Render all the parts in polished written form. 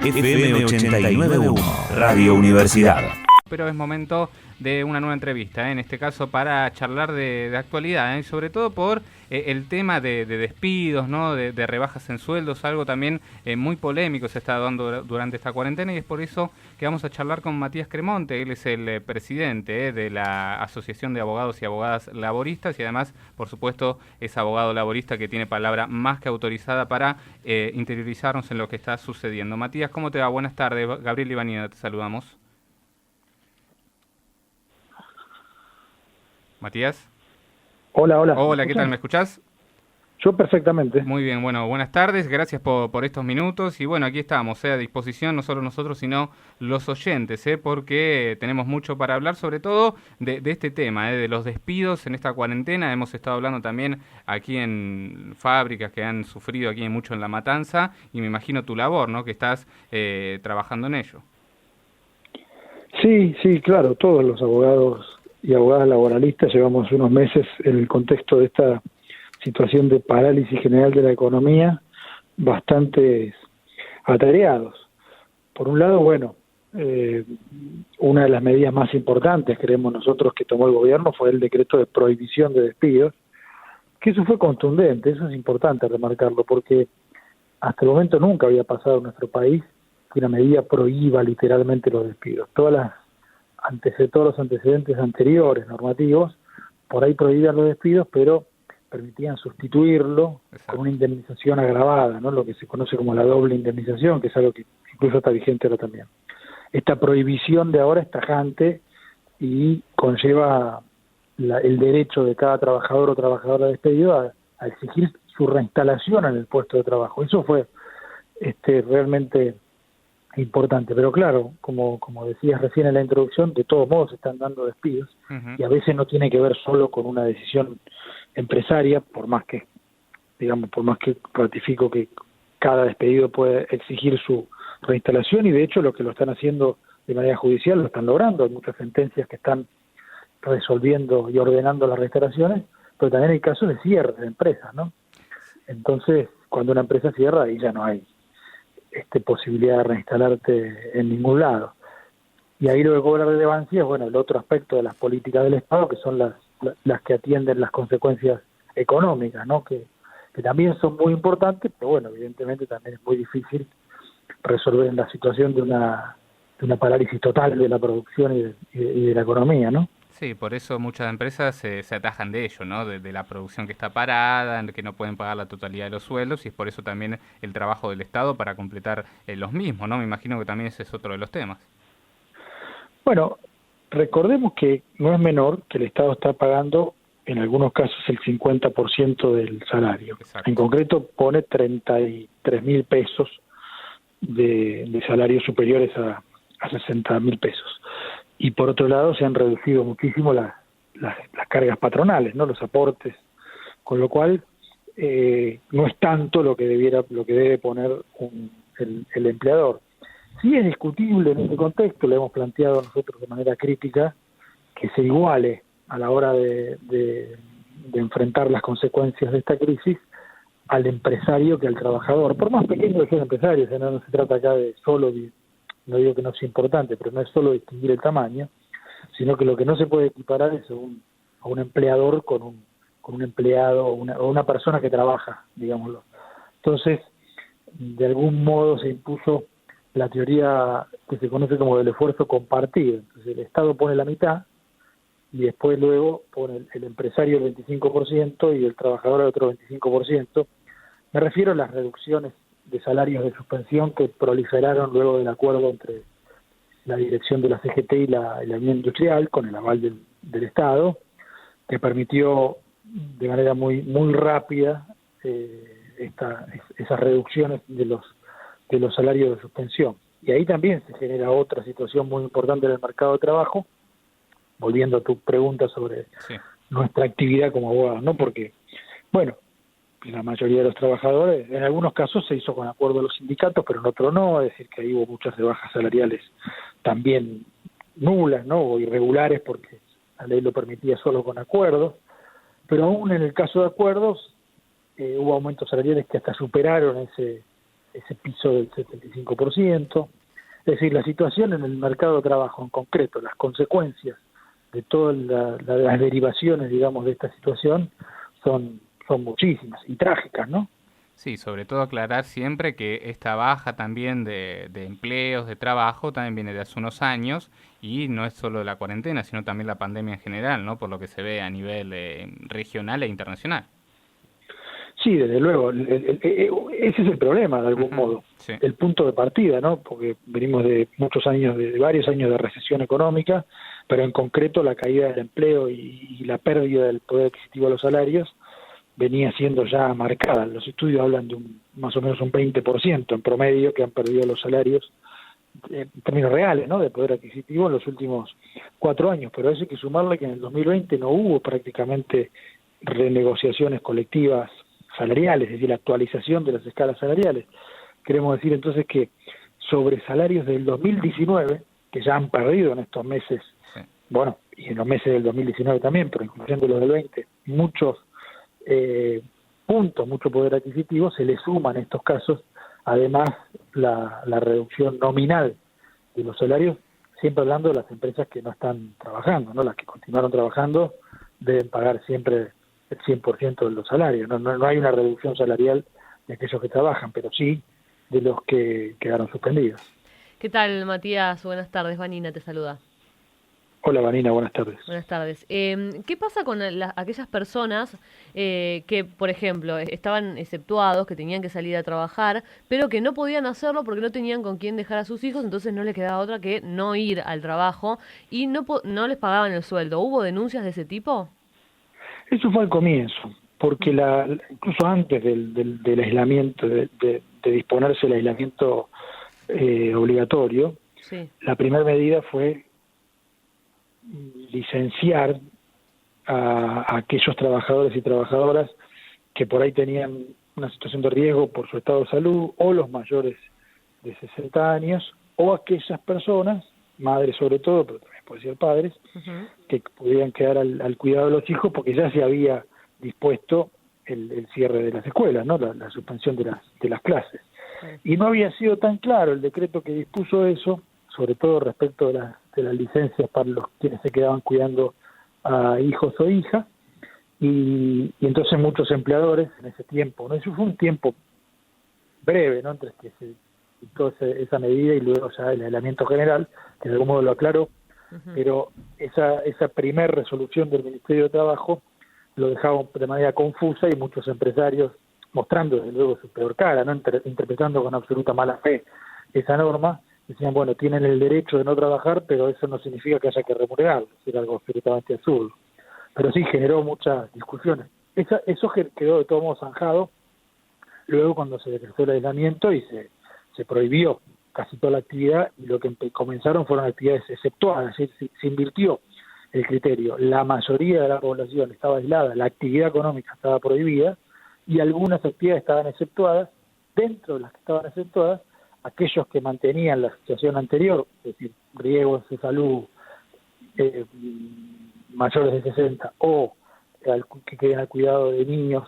FM 89.1, Radio Universidad. Pero es momento de una nueva entrevista, en este caso para charlar de actualidad, sobre todo por el tema de despidos, ¿no? de rebajas en sueldos, algo también muy polémico se está dando durante esta cuarentena, y es por eso que vamos a charlar con Matías Cremonte. Él es el presidente de la Asociación de Abogados y Abogadas Laboristas, y además, por supuesto, es abogado laborista que tiene palabra más que autorizada para interiorizarnos en lo que está sucediendo. Matías, ¿cómo te va? Buenas tardes. Gabriel Ivanina, te saludamos. Matías. Hola. Hola, ¿qué tal? ¿Me escuchás? Yo perfectamente. Muy bien, bueno, buenas tardes, gracias por estos minutos, y bueno, aquí estamos, a disposición, no solo nosotros, sino los oyentes, porque tenemos mucho para hablar, sobre todo de este tema, de los despidos en esta cuarentena. Hemos estado hablando también aquí en fábricas que han sufrido aquí mucho en La Matanza, y me imagino tu labor, ¿no?, que estás trabajando en ello. Sí, claro, todos los abogados y abogadas laboralistas llevamos unos meses en el contexto de esta situación de parálisis general de la economía bastante atareados. Por un lado, bueno, una de las medidas más importantes, creemos nosotros, que tomó el gobierno fue el decreto de prohibición de despidos, que eso fue contundente. Eso es importante remarcarlo, porque hasta el momento nunca había pasado en nuestro país que una medida prohíba literalmente los despidos. Todos los antecedentes anteriores normativos por ahí prohibían los despidos, pero permitían sustituirlo con una indemnización agravada, ¿no? Lo que se conoce como la doble indemnización, que es algo que incluso está vigente ahora también. Esta prohibición de ahora es tajante y conlleva el derecho de cada trabajador o trabajadora despedido a exigir su reinstalación en el puesto de trabajo. Eso fue realmente importante, pero claro, como decías recién en la introducción, de todos modos se están dando despidos, y a veces no tiene que ver solo con una decisión empresaria, por más que ratifico que cada despedido puede exigir su reinstalación, y de hecho lo que lo están haciendo de manera judicial lo están logrando. Hay muchas sentencias que están resolviendo y ordenando las reinstalaciones, pero también hay casos de cierre de empresas, ¿no? Entonces, cuando una empresa cierra, ahí ya no hay posibilidad de reinstalarte en ningún lado. Y ahí lo que cobra relevancia es, bueno, el otro aspecto de las políticas del Estado, que son las que atienden las consecuencias económicas, ¿no? Que también son muy importantes, pero bueno, evidentemente también es muy difícil resolver en la situación de una parálisis total de la producción y de la economía, ¿no? Sí, por eso muchas empresas se atajan de ello, ¿no? De la producción que está parada, en que no pueden pagar la totalidad de los sueldos, y es por eso también el trabajo del Estado para completar los mismos, ¿no? Me imagino que también ese es otro de los temas. Bueno, recordemos que no es menor que el Estado está pagando en algunos casos el 50% del salario. Exacto. En concreto pone 33.000 pesos de salarios superiores a 60.000 pesos. Y por otro lado se han reducido muchísimo las cargas patronales, ¿no? Los aportes, con lo cual no es tanto lo que debe poner el empleador. Sí es discutible en este contexto, lo hemos planteado nosotros de manera crítica, que se iguale a la hora de enfrentar las consecuencias de esta crisis al empresario que al trabajador, por más pequeño que sea el empresario. O sea, no se trata acá de solo, no digo que no sea importante, pero no es solo distinguir el tamaño, sino que lo que no se puede equiparar es a un empleador con un empleado o una persona que trabaja, digámoslo. Entonces, de algún modo se impuso la teoría que se conoce como del esfuerzo compartido. Entonces el Estado pone la mitad y después luego pone el empresario el 25% y el trabajador el otro 25%. Me refiero a las reducciones de salarios de suspensión que proliferaron luego del acuerdo entre la dirección de la CGT y la Unión Industrial, con el aval del Estado, que permitió de manera muy rápida esas reducciones de los salarios de suspensión. Y ahí también se genera otra situación muy importante en el mercado de trabajo, volviendo a tu pregunta sobre nuestra actividad como abogados, ¿no? Porque, bueno, la mayoría de los trabajadores, en algunos casos se hizo con acuerdo de los sindicatos, pero en otros no, es decir, que ahí hubo muchas rebajas salariales también nulas, ¿no? O irregulares, porque la ley lo permitía solo con acuerdos, pero aún en el caso de acuerdos hubo aumentos salariales que hasta superaron ese piso del 75%. Es decir, la situación en el mercado de trabajo en concreto, las consecuencias de todas las derivaciones, digamos, de esta situación son muchísimas y trágicas, ¿no? Sí, sobre todo aclarar siempre que esta baja también de empleos, de trabajo, también viene de hace unos años y no es solo de la cuarentena, sino también la pandemia en general, ¿no? Por lo que se ve a nivel regional e internacional. Sí, desde luego. Ese es el problema, de algún modo. Sí. El punto de partida, ¿no? Porque venimos de muchos años, de varios años de recesión económica, pero en concreto la caída del empleo y la pérdida del poder adquisitivo de los salarios venía siendo ya marcada. Los estudios hablan de más o menos un 20% en promedio que han perdido los salarios en términos reales, ¿no? De poder adquisitivo en los últimos 4 años. Pero a eso hay que sumarle que en el 2020 no hubo prácticamente renegociaciones colectivas salariales, es decir, la actualización de las escalas salariales. Queremos decir entonces que sobre salarios del 2019, que ya han perdido en estos meses, Sí. bueno, y en los meses del 2019 también, pero incluyendo los del 20, muchos puntos, mucho poder adquisitivo, se le suman en estos casos, además, la reducción nominal de los salarios, siempre hablando de las empresas que no están trabajando, ¿no? Las que continuaron trabajando deben pagar siempre el 100% de los salarios. No hay una reducción salarial de aquellos que trabajan, pero sí de los que quedaron suspendidos. ¿Qué tal, Matías? Buenas tardes. Vanina te saluda. Hola, Vanina, buenas tardes. Buenas tardes. ¿Qué pasa con aquellas personas que, por ejemplo, estaban exceptuados, que tenían que salir a trabajar, pero que no podían hacerlo porque no tenían con quién dejar a sus hijos, entonces no les quedaba otra que no ir al trabajo y no les pagaban el sueldo? ¿Hubo denuncias de ese tipo? Eso fue al comienzo, porque incluso antes del aislamiento, de disponerse el aislamiento obligatorio, Sí. la primera medida fue licenciar a aquellos trabajadores y trabajadoras que por ahí tenían una situación de riesgo por su estado de salud, o los mayores de 60 años, o aquellas personas, madres sobre todo, pero también puede ser padres, Uh-huh. que pudieran quedar al cuidado de los hijos porque ya se había dispuesto el cierre de las escuelas, ¿no? La suspensión de las clases. Sí. Y no había sido tan claro el decreto que dispuso eso, sobre todo respecto de las licencias para los quienes se quedaban cuidando a hijos o hijas, y entonces muchos empleadores en ese tiempo, ¿no? Eso fue un tiempo breve, ¿no? Entre que se dictó esa medida y luego ya el aislamiento general, que de algún modo lo aclaró, Uh-huh. pero esa primer resolución del Ministerio de Trabajo lo dejaba de manera confusa y muchos empresarios, mostrando desde luego su peor cara, ¿no? Interpretando con absoluta mala fe esa norma, decían, bueno, tienen el derecho de no trabajar, pero eso no significa que haya que remunerarlos, era algo absolutamente absurdo. Pero sí generó muchas discusiones. Eso quedó de todo modo zanjado luego cuando se decretó el aislamiento y se prohibió casi toda la actividad, y lo que comenzaron fueron actividades exceptuadas, es decir, se invirtió el criterio. La mayoría de la población estaba aislada, la actividad económica estaba prohibida y algunas actividades estaban exceptuadas. Dentro de las que estaban exceptuadas, aquellos que mantenían la situación anterior, es decir, riesgos de salud, mayores de 60 o que queden al cuidado de niños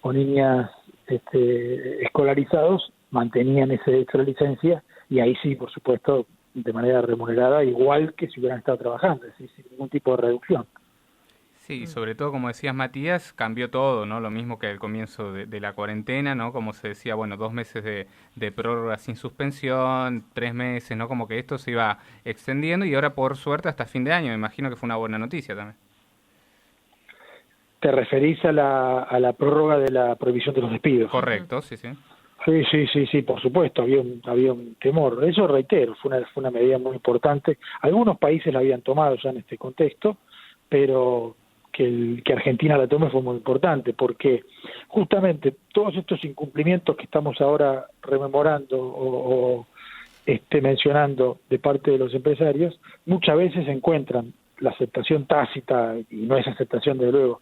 o niñas escolarizados, mantenían ese derecho a la licencia, y ahí sí, por supuesto, de manera remunerada, igual que si hubieran estado trabajando, es decir, sin ningún tipo de reducción. Sí, sobre todo, como decías, Matías, cambió todo, ¿no? Lo mismo que al comienzo de la cuarentena, ¿no? Como se decía, bueno, 2 meses de prórroga sin suspensión, 3 meses, ¿no? Como que esto se iba extendiendo y ahora, por suerte, hasta fin de año. Me imagino que fue una buena noticia también. ¿Te referís a la prórroga de la prohibición de los despidos? Correcto, sí, sí. Sí, por supuesto, había un temor. Eso, reitero, fue una medida muy importante. Algunos países la habían tomado ya en este contexto, pero que Argentina la tome fue muy importante, porque justamente todos estos incumplimientos que estamos ahora rememorando o mencionando de parte de los empresarios, muchas veces encuentran la aceptación tácita, y no es aceptación de luego,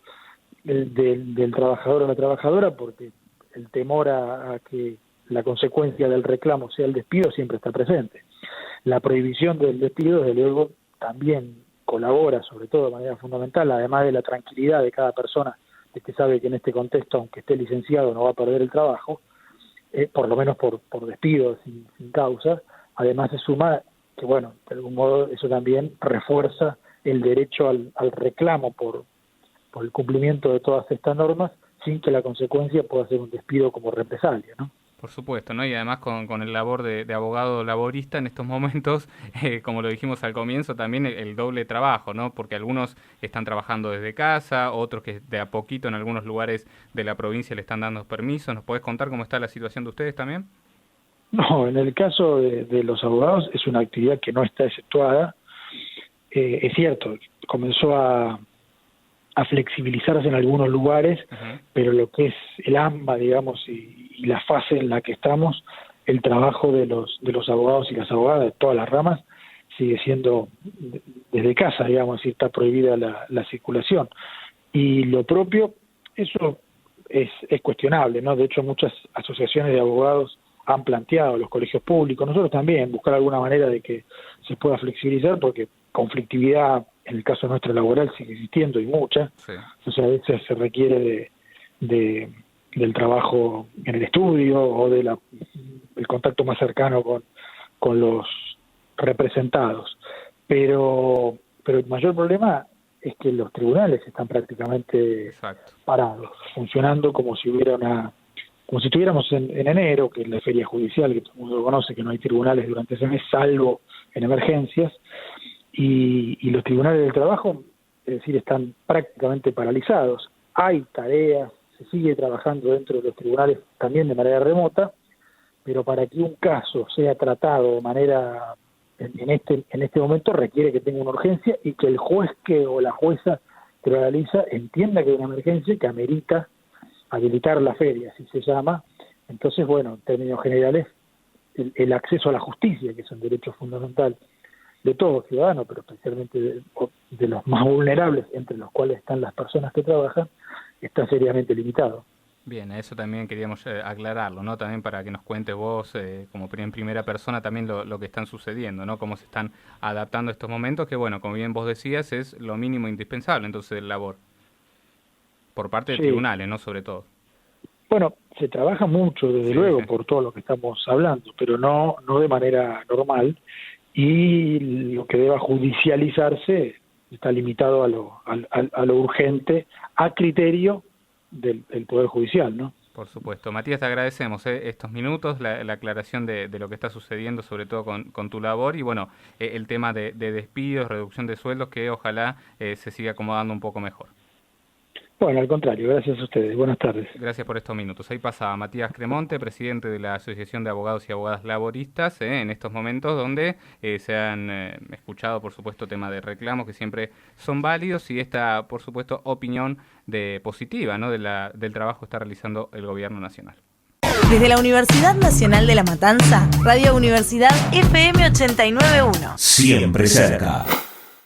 del trabajador o la trabajadora, porque el temor a que la consecuencia del reclamo sea el despido siempre está presente. La prohibición del despido, desde luego, también colabora, sobre todo de manera fundamental, además de la tranquilidad de cada persona, de que sabe que en este contexto, aunque esté licenciado, no va a perder el trabajo, por lo menos por despido sin causa. Además se suma que, bueno, de algún modo eso también refuerza el derecho al reclamo por el cumplimiento de todas estas normas, sin que la consecuencia pueda ser un despido como represalia, ¿no? Por supuesto, ¿no? Y además con el labor de abogado laborista en estos momentos, como lo dijimos al comienzo, también el doble trabajo, ¿no? Porque algunos están trabajando desde casa, otros que de a poquito en algunos lugares de la provincia le están dando permisos. ¿Nos podés contar cómo está la situación de ustedes también? No, en el caso de los abogados es una actividad que no está exceptuada. Es cierto, comenzó a flexibilizarse en algunos lugares, pero lo que es el AMBA, digamos, y la fase en la que estamos, el trabajo de los abogados y las abogadas de todas las ramas sigue siendo desde casa, digamos, y está prohibida la circulación. Y lo propio, eso es cuestionable, ¿no? De hecho, muchas asociaciones de abogados han planteado, los colegios públicos, nosotros también, buscar alguna manera de que se pueda flexibilizar, porque conflictividad en el caso nuestro laboral sigue existiendo y mucha. Sí. O sea, a veces se requiere del trabajo en el estudio o del contacto más cercano con los representados. Pero el mayor problema es que los tribunales están prácticamente parados, funcionando como si estuviéramos en enero, que es la feria judicial, que todo el mundo conoce, que no hay tribunales durante ese mes, salvo en emergencias. Y los tribunales del trabajo, es decir, están prácticamente paralizados. Hay tareas, se sigue trabajando dentro de los tribunales también de manera remota, pero para que un caso sea tratado de manera en este momento requiere que tenga una urgencia y que el juez o la jueza que lo analiza entienda que hay una emergencia que amerita habilitar la feria, así se llama. Entonces, bueno, en términos generales, el acceso a la justicia, que es un derecho fundamental de todos ciudadanos, pero especialmente de los más vulnerables, entre los cuales están las personas que trabajan, está seriamente limitado. Bien, a eso también queríamos aclararlo, ¿no? También para que nos cuentes vos, como en primera persona, también lo que están sucediendo, ¿no? Cómo se están adaptando estos momentos, que bueno, como bien vos decías, es lo mínimo indispensable, entonces, el labor. Por parte de tribunales, ¿no? Sobre todo. Bueno, se trabaja mucho, desde luego, por todo lo que estamos hablando, pero no de manera normal, y lo que deba judicializarse está limitado a lo urgente, a criterio del Poder Judicial, ¿no? Por supuesto. Matías, te agradecemos estos minutos, la aclaración de lo que está sucediendo, sobre todo con tu labor, y bueno, el tema de despidos, reducción de sueldos, que ojalá se siga acomodando un poco mejor. Bueno, al contrario, gracias a ustedes. Buenas tardes. Gracias por estos minutos. Ahí pasa Matías Cremonte, presidente de la Asociación de Abogados y Abogadas Laboristas, en estos momentos donde se han escuchado, por supuesto, temas de reclamos que siempre son válidos, y esta, por supuesto, opinión positiva, ¿no? del trabajo que está realizando el Gobierno Nacional. Desde la Universidad Nacional de La Matanza, Radio Universidad FM 89.1. Siempre cerca.